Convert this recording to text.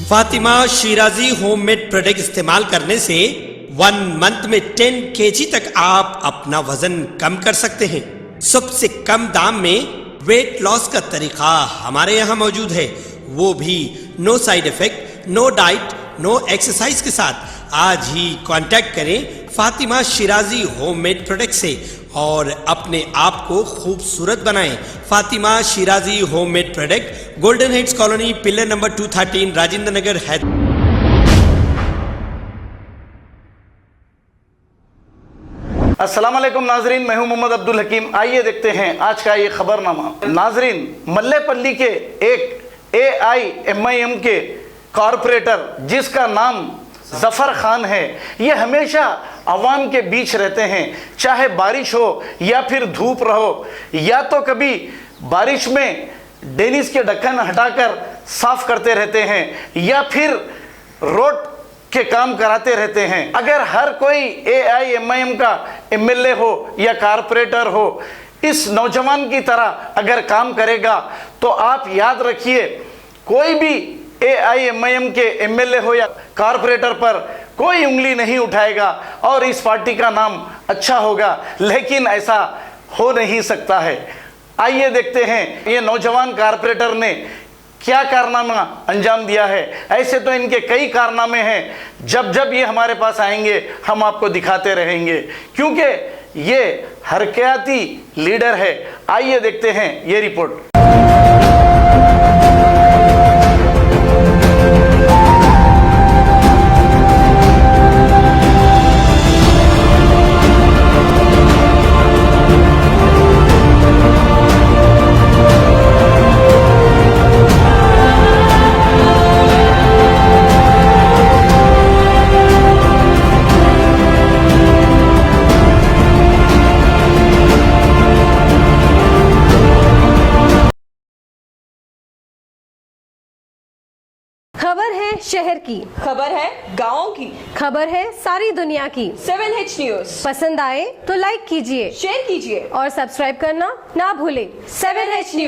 Fatima Shirazi homemade product इस्तेमाल करने से 1 मंथ में 10 kg तक आप अपना वजन कम कर सकते हैं। सबसे कम दाम में वेट लॉस का तरीका हमारे यहाँ मौजूद है, वो भी no side effect, no diet, no exercise के साथ। आज ही कांटेक्ट करें फातिमा शिराजी होममेड प्रोडक्ट से और अपने आप को खूबसूरत बनाएं। Fatima Shirazi homemade product, golden heads colony, pillar number 213, Rajendra Nagar, Hyderabad. अस्सलाम वालेकुम नाजरीन, मैं हूं मोहम्मद अब्दुल हकीम। आइए देखते हैं आज का ये खबरनामा। नाजरीन, मल्लेपल्ली के एक AIMIM के कॉरपोरेटर जिसका नाम जफर खान है, ये हमेशा अवाम के बीच रहते हैं, चाहे बारिश हो या फिर धूप रहो, या तो कभी बारिश में डेनिस के ढक्कन हटाकर साफ करते रहते हैं या फिर रोड के काम कराते रहते हैं। अगर हर कोई AIMIM का MLA हो या कारपोरेटर हो इस नौजवान की तरह अगर काम करेगा तो आप याद रखिए, कोई भी AIMIM के MLA हो या कारपोरेटर पर कोई उंगली नहीं उठाएगा और इस पार्टी का नाम अच्छा होगा। लेकिन ऐसा हो नहीं सकता है। आइए देखते हैं ये नौजवान कारपोरेटर ने क्या कारनामा अंजाम दिया है। ऐसे तो इनके कई कारनामे हैं, जब जब ये हमारे पास आएंगे हम आपको दिखाते रहेंगे, क्योंकि ये हरकयाती लीडर है। आइए देखते हैं ये रिपोर्ट। खबर है शहर की, खबर है गाँव की, खबर है सारी दुनिया की। 7H न्यूज पसंद आए तो लाइक कीजिए, शेयर कीजिए और सब्सक्राइब करना ना भूलें। 7H news.